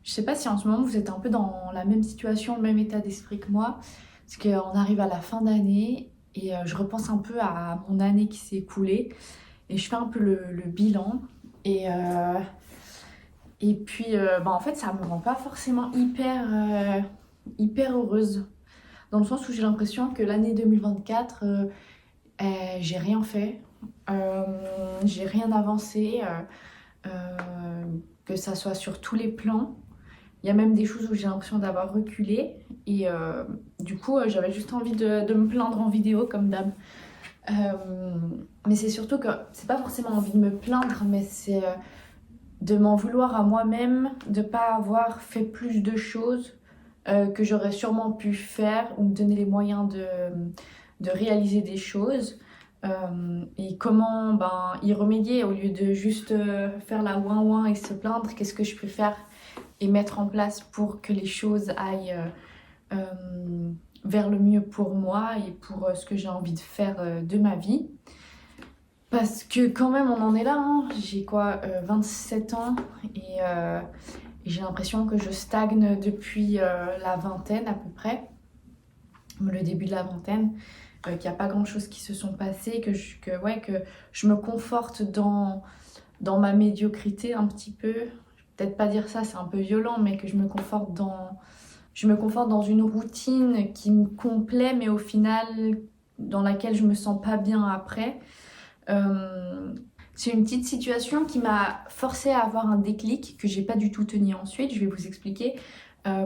Je sais pas si en ce moment vous êtes un peu dans la même situation, le même état d'esprit que moi, parce qu'on arrive à la fin d'année et je repense un peu à mon année qui s'est écoulée et je fais un peu le bilan. Et, euh, et puis, en fait, ça me rend pas forcément hyper heureuse, dans le sens où j'ai l'impression que l'année 2024, j'ai rien fait, euh, j'ai rien avancé, que ça soit sur tous les plans. Il y a même des choses où j'ai l'impression d'avoir reculé. Et du coup, j'avais juste envie de me plaindre en vidéo, comme d'hab. Mais c'est surtout que c'est pas forcément envie de me plaindre, mais c'est de m'en vouloir à moi-même, de pas avoir fait plus de choses que j'aurais sûrement pu faire ou me donner les moyens de réaliser des choses. Et comment y remédier au lieu de juste faire la ouin-ouin et se plaindre, qu'est-ce que je peux faire et mettre en place pour que les choses aillent vers le mieux pour moi et pour ce que j'ai envie de faire de ma vie. Parce que quand même on en est là, hein. J'ai quoi, 27 ans et j'ai l'impression que je stagne depuis la vingtaine à peu près, le début de la vingtaine, qu'il n'y a pas grand chose qui se sont passées, que je me conforte dans ma médiocrité un petit peu. Peut-être pas dire ça, c'est un peu violent, mais que je me conforte dans une routine qui me complaît, mais au final, dans laquelle je me sens pas bien après. Euh, c'est une petite situation qui m'a forcé à avoir un déclic que j'ai pas du tout tenu ensuite. Je vais vous expliquer.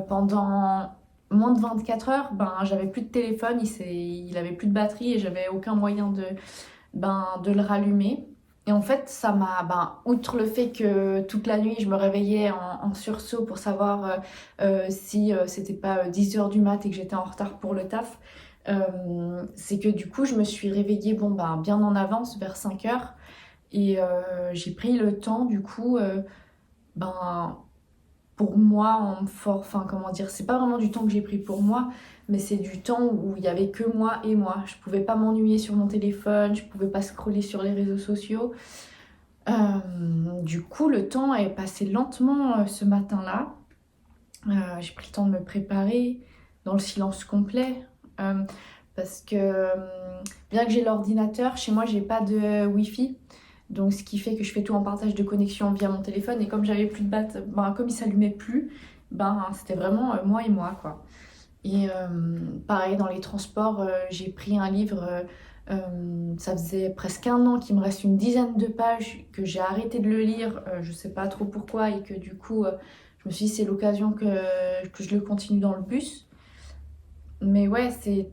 Pendant moins de 24 heures, j'avais plus de téléphone, il avait plus de batterie et j'avais aucun moyen de le rallumer. Et en fait, ça m'a, outre le fait que toute la nuit, je me réveillais en sursaut pour savoir si c'était pas 10 heures du mat et que j'étais en retard pour le taf, c'est que du coup, je me suis réveillée bien en avance, vers 5 heures. Et j'ai pris le temps, du coup, ben, pour moi, enfin, comment dire, c'est pas vraiment du temps que j'ai pris pour moi, mais c'est du temps où il y avait que moi et moi. Je pouvais pas m'ennuyer sur mon téléphone, je pouvais pas scroller sur les réseaux sociaux. Euh, du coup, le temps est passé lentement ce matin-là. J'ai pris le temps de me préparer dans le silence complet. Euh, Parce que bien que j'ai l'ordinateur, chez moi, j'ai pas de Wi-Fi. Donc, ce qui fait que je fais tout en partage de connexion via mon téléphone. Et comme j'avais plus de batte, comme il s'allumait plus, c'était vraiment moi et moi, quoi. Et pareil, dans les transports, j'ai pris un livre. Ça faisait presque un an qu'il me reste une dizaine de pages que j'ai arrêté de le lire. Je sais pas trop pourquoi. Et que du coup, je me suis dit, c'est l'occasion que je le continue dans le bus. Mais ouais, cette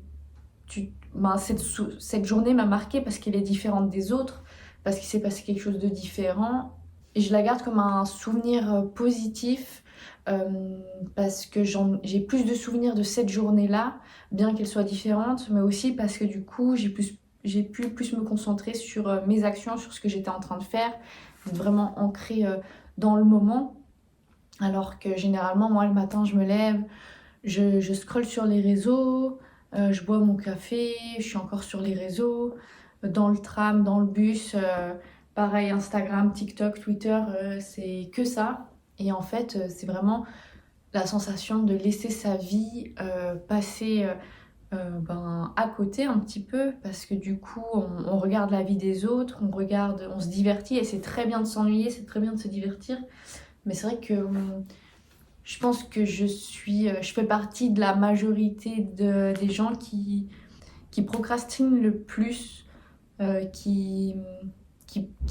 journée m'a marquée parce qu'elle est différente des autres, parce qu'il s'est passé quelque chose de différent. Et je la garde comme un souvenir positif, parce que j'ai plus de souvenirs de cette journée-là, bien qu'elle soit différente, mais aussi parce que du coup, j'ai pu plus me concentrer sur mes actions, sur ce que j'étais en train de faire, d'être vraiment ancrée dans le moment. Alors que généralement, moi, le matin, je me lève, je scrolle sur les réseaux, je bois mon café, je suis encore sur les réseaux, dans le tram, dans le bus, pareil, Instagram, TikTok, Twitter, c'est que ça. Et en fait, c'est vraiment la sensation de laisser sa vie passer à côté un petit peu, parce que du coup, on regarde la vie des autres, on se divertit, et c'est très bien de s'ennuyer, c'est très bien de se divertir. Mais c'est vrai que je pense que je fais partie de la majorité des gens qui procrastinent le plus, euh, qui,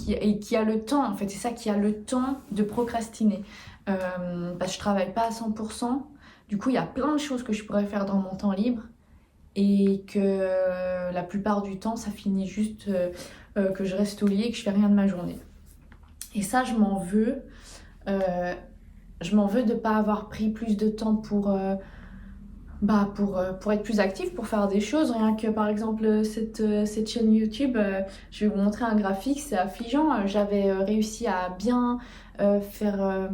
et qui a le temps, en fait, c'est ça, qui a le temps de procrastiner. Parce que je travaille pas à 100%, du coup, il y a plein de choses que je pourrais faire dans mon temps libre, et que la plupart du temps, ça finit juste que je reste au lit et que je fais rien de ma journée. Et ça, je m'en veux. Euh, je m'en veux de ne pas avoir pris plus de temps pour être plus active, pour faire des choses. Rien que par exemple cette chaîne YouTube, je vais vous montrer un graphique, c'est affligeant. J'avais réussi à bien faire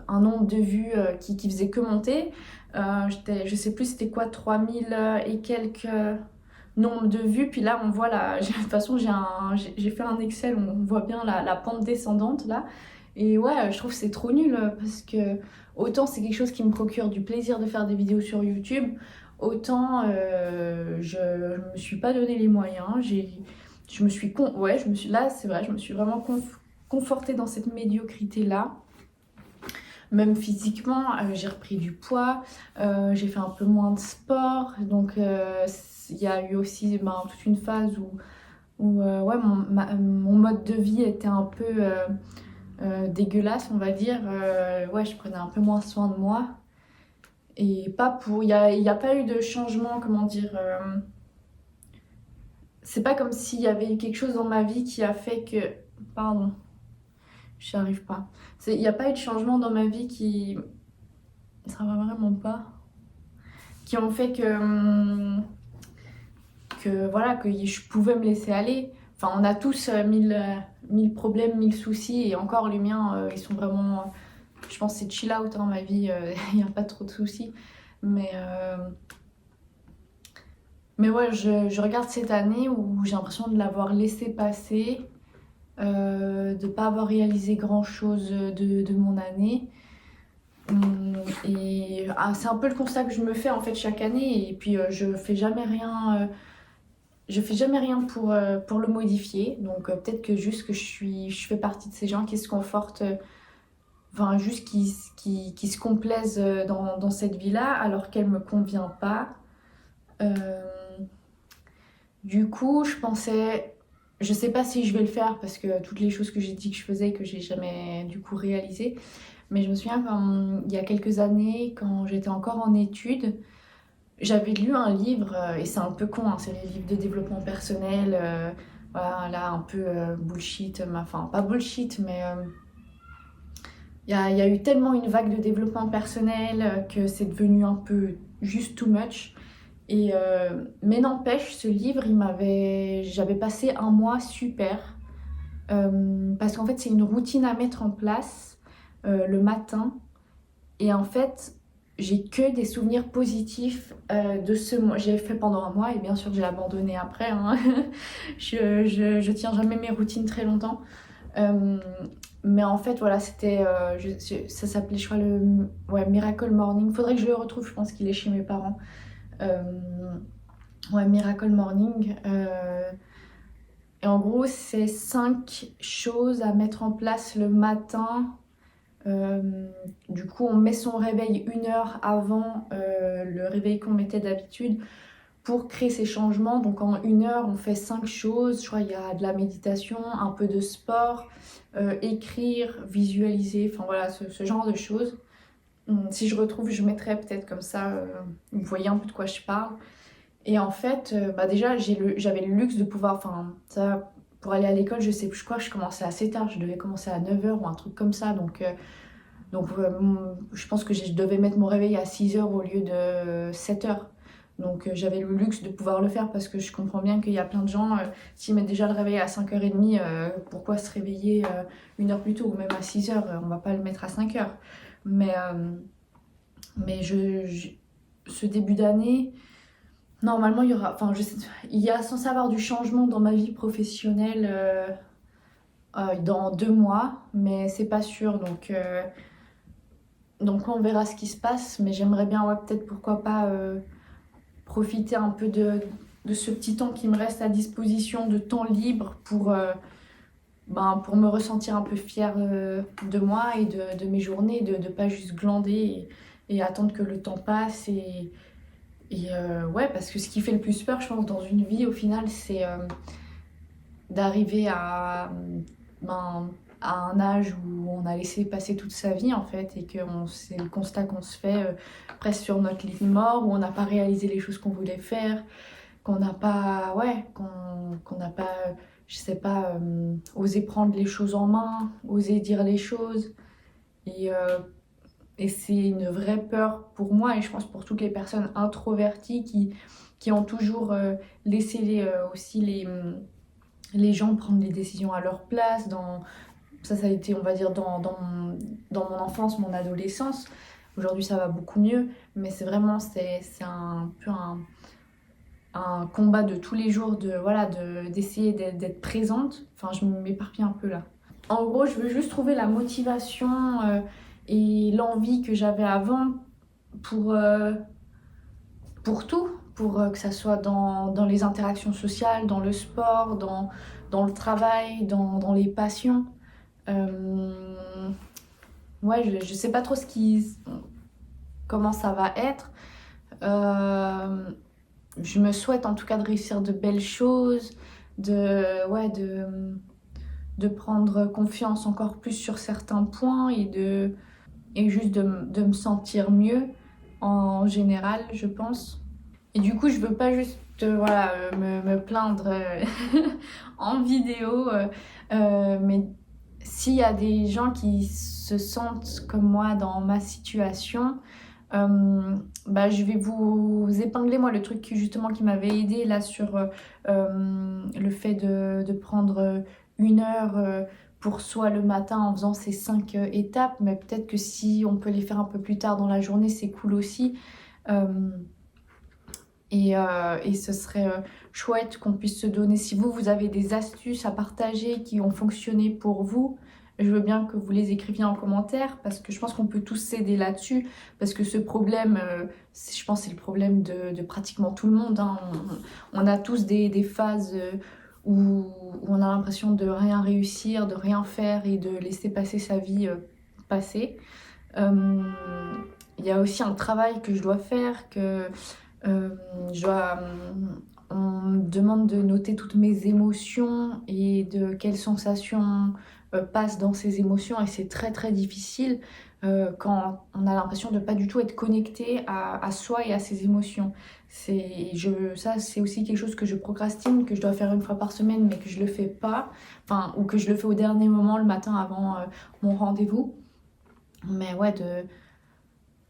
un nombre de vues qui faisait que monter. Je sais plus c'était quoi, 3000 et quelques nombres de vues. Puis là on voit de toute façon j'ai fait un Excel, on voit bien la pente descendante là. Et ouais, je trouve que c'est trop nul parce que autant c'est quelque chose qui me procure du plaisir de faire des vidéos sur YouTube, autant je me suis pas donné les moyens. Je me suis, ouais, là c'est vrai, je me suis vraiment confortée dans cette médiocrité-là. Même physiquement, j'ai repris du poids, j'ai fait un peu moins de sport, donc il y a eu aussi toute une phase où ouais, mon mode de vie était un peu dégueulasse, on va dire. Ouais, je prenais un peu moins soin de moi. Et pas pour. Il y a pas eu de changement, comment dire. C'est pas comme s'il y avait eu quelque chose dans ma vie qui a fait que. Pardon, j'y arrive pas. Il n'y a pas eu de changement dans ma vie qui. Ça va vraiment pas. Qui ont fait que voilà, que je pouvais me laisser aller. Enfin, on a tous mille problèmes, mille soucis, et encore les miens, ils sont vraiment. Je pense que c'est chill out dans ma vie, il n'y a pas trop de soucis. Mais, mais ouais, je regarde cette année où j'ai l'impression de l'avoir laissé passer, de ne pas avoir réalisé grand chose de mon année. Et c'est un peu le constat que je me fais en fait chaque année, et puis je fais jamais rien. Je fais jamais rien pour le modifier, donc peut-être que juste que je fais partie de ces gens qui se confortent, enfin juste qui se complaisent dans cette vie-là alors qu'elle me convient pas. Euh, du coup, je sais pas si je vais le faire parce que toutes les choses que j'ai dit que je faisais que j'ai jamais du coup réalisées, mais je me souviens il y a quelques années, quand j'étais encore en études, j'avais lu un livre, et c'est un peu con, hein, c'est les livres de développement personnel, voilà, là un peu bullshit, enfin pas bullshit, mais il y a eu tellement une vague de développement personnel que c'est devenu un peu juste too much. Mais n'empêche, ce livre, j'avais passé un mois super, parce qu'en fait c'est une routine à mettre en place le matin, et en fait j'ai que des souvenirs positifs de ce mois. J'ai fait pendant un mois et bien sûr j'ai abandonné après, hein. Je tiens jamais mes routines très longtemps. Euh, mais en fait voilà, ça s'appelait je crois ouais, Miracle Morning. Faudrait que je le retrouve, je pense qu'il est chez mes parents. Euh, ouais, Miracle Morning. Et en gros c'est 5 choses à mettre en place le matin. Du coup, on met son réveil 1 heure avant le réveil qu'on mettait d'habitude pour créer ces changements. Donc en 1 heure, on fait 5 choses. Je crois qu'il y a de la méditation, un peu de sport, écrire, visualiser, enfin voilà, ce genre de choses. Si je retrouve, je mettrai peut-être comme ça, vous voyez un peu de quoi je parle. Et en fait, déjà, j'avais le luxe de pouvoir, enfin, ça, pour aller à l'école, je sais plus quoi, je commençais assez tard, je devais commencer à 9 heures ou un truc comme ça. Donc je pense que je devais mettre mon réveil à 6 heures au lieu de 7 heures. Donc j'avais le luxe de pouvoir le faire parce que je comprends bien qu'il y a plein de gens, s'ils mettent déjà le réveil à 5h30, pourquoi se réveiller 1 heure plus tôt ou même à 6 heures, on va pas le mettre à 5 heures. Mais ce début d'année, normalement il y aura, enfin il y a censé avoir du changement dans ma vie professionnelle dans 2 mois, mais c'est pas sûr, donc on verra ce qui se passe, mais j'aimerais bien, ouais, peut-être pourquoi pas profiter un peu de ce petit temps qui me reste à disposition, de temps libre pour me ressentir un peu fière de moi et de mes journées, de ne pas juste glander et attendre que le temps passe. Ouais, parce que ce qui fait le plus peur, je pense, dans une vie, au final, c'est d'arriver ben, à un âge où on a laissé passer toute sa vie en fait, et que c'est le constat qu'on se fait presque sur notre lit de mort, où on n'a pas réalisé les choses qu'on voulait faire, qu'on n'a pas, ouais, qu'on n'a pas, je sais pas, osé prendre les choses en main, osé dire les choses. Et, euh, et c'est une vraie peur pour moi, et je pense pour toutes les personnes introverties qui ont toujours laissé aussi les gens prendre les décisions à leur place. Ça a été, on va dire, dans mon enfance, mon adolescence. Aujourd'hui, ça va beaucoup mieux, mais c'est un peu un combat de tous les jours, voilà, d'essayer d'être présente. Enfin, je m'éparpille un peu là. En gros, je veux juste trouver la motivation et l'envie que j'avais avant pour, pour tout, pour que ça soit dans les interactions sociales, dans le sport, dans le travail, dans les passions. Euh, ouais, je sais pas trop comment ça va être. Euh, je me souhaite en tout cas de réussir de belles choses, ouais, de prendre confiance encore plus sur certains points et juste de me sentir mieux en général, je pense. Et du coup, je veux pas juste voilà, me plaindre en vidéo, mais s'il y a des gens qui se sentent comme moi dans ma situation, bah, je vais vous épingler moi le truc justement qui m'avait aidé là sur le fait de prendre 1 heure pour soi le matin en faisant ces 5 étapes, mais peut-être que si on peut les faire un peu plus tard dans la journée, c'est cool aussi. Euh, et ce serait chouette qu'on puisse se donner. Si vous avez des astuces à partager qui ont fonctionné pour vous, je veux bien que vous les écriviez en commentaire parce que je pense qu'on peut tous s'aider là-dessus. Parce que ce problème, je pense que c'est le problème de pratiquement tout le monde, hein. On a tous des phases où on a l'impression de rien réussir, de rien faire et de laisser passer sa vie passer. Euh, Il y a aussi un travail que je dois faire, que euh, je dois, on me demande de noter toutes mes émotions et de quelles sensations passent dans ces émotions et c'est très très difficile quand on a l'impression de pas du tout être connecté à soi et à ses émotions. Ça c'est aussi quelque chose que je procrastine, que je dois faire 1 fois par semaine mais que je le fais pas, enfin, ou que je le fais au dernier moment le matin avant mon rendez-vous. Mais ouais,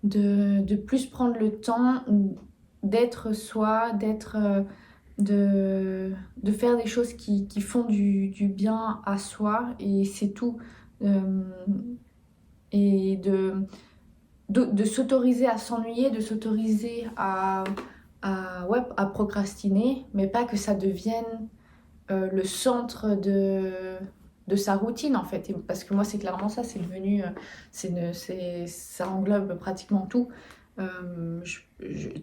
de plus prendre le temps d'être soi, de faire des choses qui font du bien à soi et c'est tout. Euh, et de s'autoriser à s'ennuyer, de s'autoriser ouais, à procrastiner, mais pas que ça devienne le centre de sa routine en fait. Parce que moi c'est clairement ça, c'est devenu, ça englobe pratiquement tout.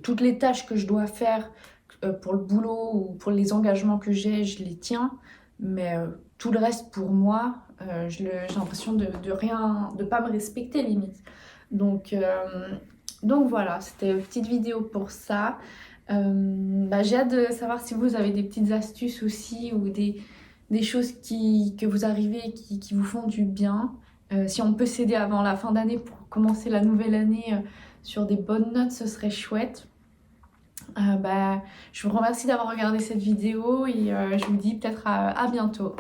Toutes les tâches que je dois faire pour le boulot ou pour les engagements que je les tiens, mais tout le reste pour moi, j'ai l'impression de rien, de pas me respecter limite. Donc, donc voilà, c'était une petite vidéo pour ça. Bah, j'ai hâte de savoir si vous avez des petites astuces aussi ou des choses que vous arrivez qui vous font du bien. Si on peut s'aider avant la fin d'année pour commencer la nouvelle année sur des bonnes notes, ce serait chouette. Bah, je vous remercie d'avoir regardé cette vidéo et je vous dis peut-être à bientôt.